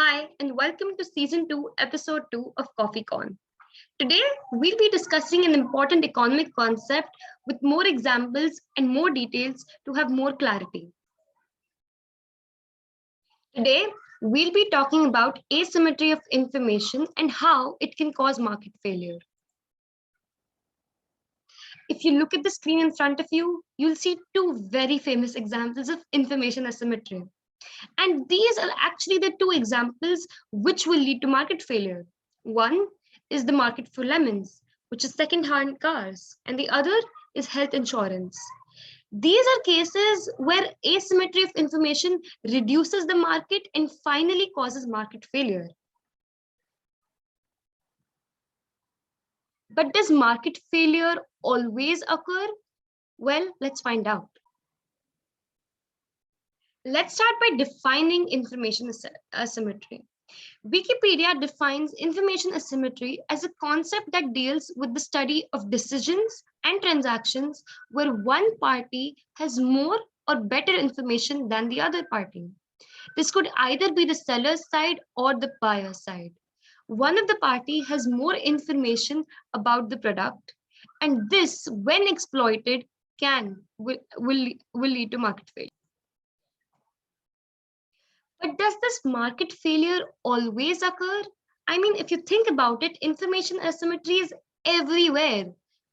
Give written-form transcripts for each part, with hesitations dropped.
Hi, and welcome to Season 2, Episode 2 of Coffeecon. Today, we'll be discussing an important economic concept with more examples and more details to have more clarity. Today, we'll be talking about asymmetry of information and how it can cause market failure. If you look at the screen in front of you, you'll see two very famous examples of information asymmetry. And these are actually the two examples which will lead to market failure. One is the market for lemons, which is second-hand cars, and the other is health insurance. These are cases where asymmetry of information reduces the market and finally causes market failure. But does market failure always occur? Well, let's find out. Let's start by defining information asymmetry. Wikipedia defines information asymmetry as a concept that deals with the study of decisions and transactions where one party has more or better information than the other party. This could either be the seller's side or the buyer's side. One of the party has more information about the product, and this, when exploited, will lead to market failure. But does this market failure always occur? I mean, if you think about it, information asymmetry is everywhere,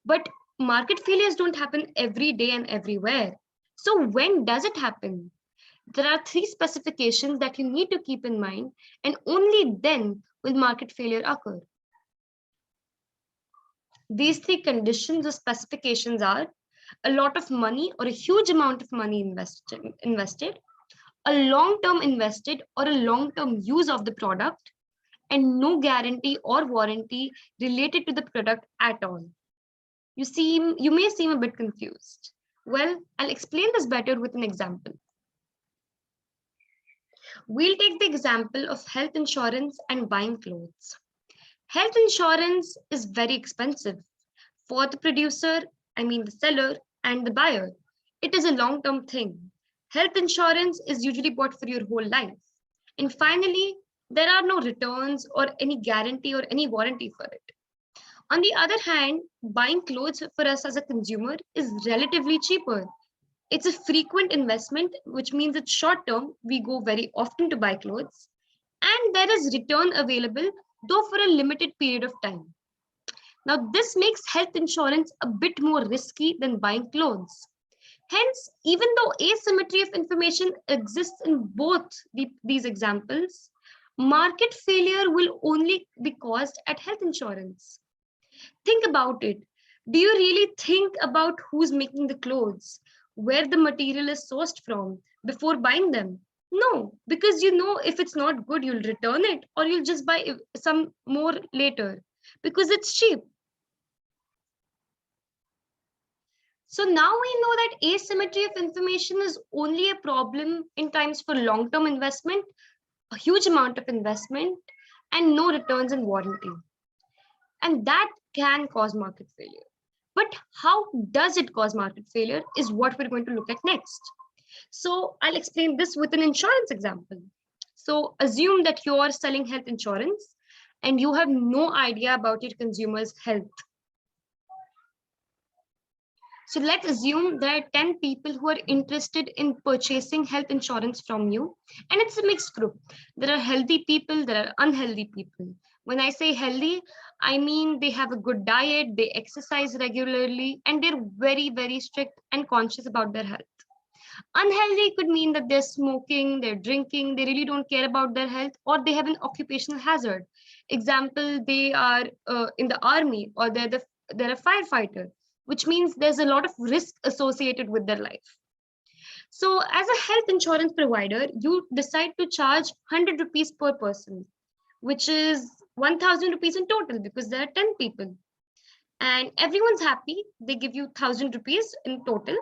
but market failures don't happen every day and everywhere. So when does it happen? There are three specifications that you need to keep in mind, and only then will market failure occur. These three conditions or specifications are a lot of money or a huge amount of money invested, a long-term invested or a long-term use of the product, and no guarantee or warranty related to the product at all. You may seem a bit confused. Well, I'll explain this better with an example. We'll take the example of health insurance and buying clothes. Health insurance is very expensive for the producer, the seller, and the buyer. It is a long-term thing. Health insurance is usually bought for your whole life. And finally, there are no returns or any guarantee or any warranty for it. On the other hand, buying clothes for us as a consumer is relatively cheaper. It's a frequent investment, which means it's short term. We go very often to buy clothes. And there is return available, though for a limited period of time. Now, this makes health insurance a bit more risky than buying clothes. Hence, even though asymmetry of information exists in both these examples, market failure will only be caused at health insurance. Think about it. Do you really think about who's making the clothes, where the material is sourced from before buying them? No, because you know if it's not good, you'll return it or you'll just buy some more later because it's cheap. So now we know that asymmetry of information is only a problem in times for long-term investment, a huge amount of investment, and no returns and warranty. And that can cause market failure. But how does it cause market failure is what we're going to look at next. So I'll explain this with an insurance example. So assume that you are selling health insurance and you have no idea about your consumer's health. So let's assume there are 10 people who are interested in purchasing health insurance from you, and it's a mixed group. There are healthy people, there are unhealthy people. When I say healthy, I mean they have a good diet, they exercise regularly, and they're very, very strict and conscious about their health. Unhealthy could mean that they're smoking, they're drinking, they really don't care about their health, or they have an occupational hazard. Example, they are in the army or they're a firefighter, which means there's a lot of risk associated with their life. So as a health insurance provider, you decide to charge 100 rupees per person, which is 1000 rupees in total because there are 10 people. And everyone's happy. They give you 1000 rupees in total.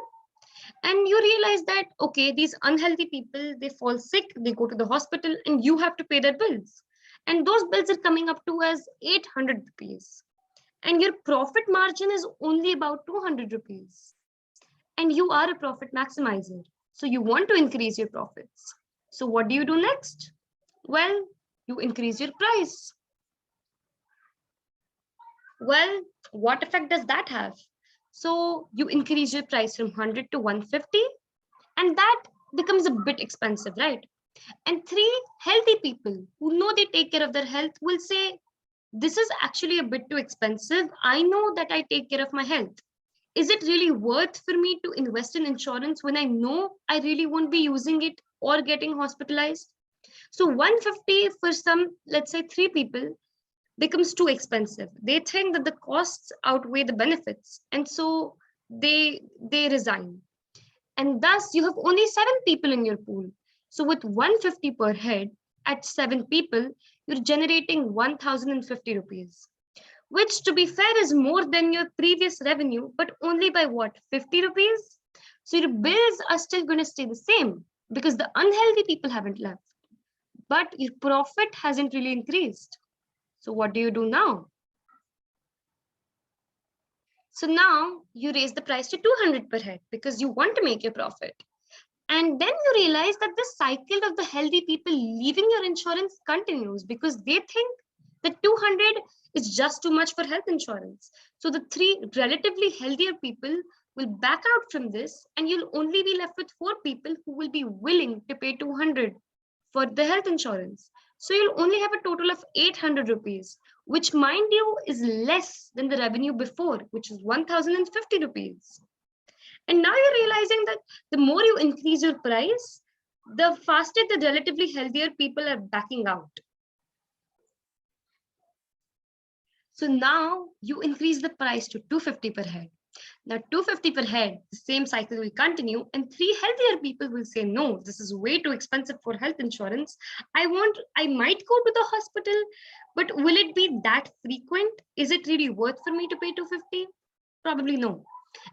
And you realize that, okay, these unhealthy people, they fall sick, they go to the hospital, and you have to pay their bills. And those bills are coming up to as 800 rupees. And your profit margin is only about 200 rupees. And you are a profit maximizer. So you want to increase your profits. So what do you do next? Well, You increase your price. Well, what effect does that have? So you increase your price from 100 to 150, and that becomes a bit expensive, right? And three, healthy people who know they take care of their health will say, this is actually a bit too expensive. I know that I take care of my health. Is it really worth for me to invest in insurance when I know I really won't be using it or getting hospitalized? So 150 for some, let's say three people, becomes too expensive. They think that the costs outweigh the benefits, and so they resign. And thus you have only seven people in your pool. So with 150 per head at seven people, you're generating 1050 rupees, which to be fair is more than your previous revenue, but only by what, 50 rupees? So your bills are still going to stay the same because the unhealthy people haven't left, but your profit hasn't really increased. So what do you do now? So now you raise the price to 200 per head because you want to make your profit. And then you realize that this cycle of the healthy people leaving your insurance continues because they think that 200 is just too much for health insurance. So the three relatively healthier people will back out from this, and you'll only be left with four people who will be willing to pay 200 for the health insurance. So you'll only have a total of 800 rupees, which, mind you, is less than the revenue before, which is 1050 rupees. And now you're realizing that the more you increase your price, the faster the relatively healthier people are backing out. So now you increase the price to 250 per head. Now 250 per head, the same cycle will continue, and three healthier people will say, no, this is way too expensive for health insurance. I might go to the hospital, but will it be that frequent? Is it really worth for me to pay 250? Probably no.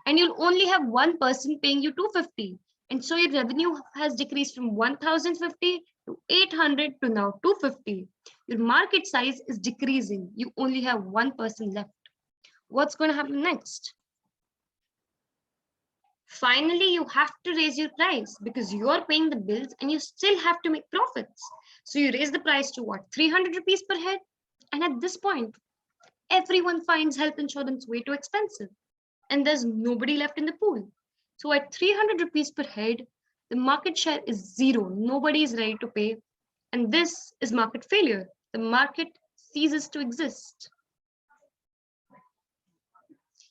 And you'll only have one person paying you 250. And so your revenue has decreased from 1050 to 800 to now 250. Your market size is decreasing. You only have one person left. What's going to happen next? Finally, you have to raise your price because you're paying the bills and you still have to make profits. So you raise the price to what, 300 rupees per head? And at this point, everyone finds health insurance way too expensive, and there's nobody left in the pool. So at 300 rupees per head, the market share is zero. Nobody is ready to pay. And this is market failure. The market ceases to exist.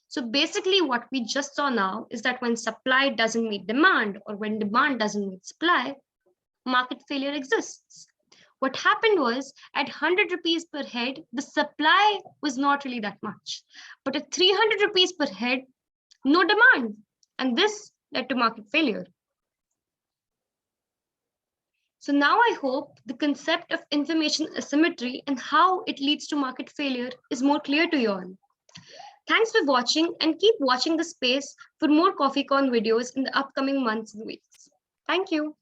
So basically what we just saw now is that when supply doesn't meet demand, or when demand doesn't meet supply, market failure exists. What happened was at 100 rupees per head, the supply was not really that much. But at 300 rupees per head, no demand. And this led to market failure. So now I hope the concept of information asymmetry and how it leads to market failure is more clear to you all. Thanks for watching, and keep watching the space for more Coffeecon videos in the upcoming months and weeks. Thank you.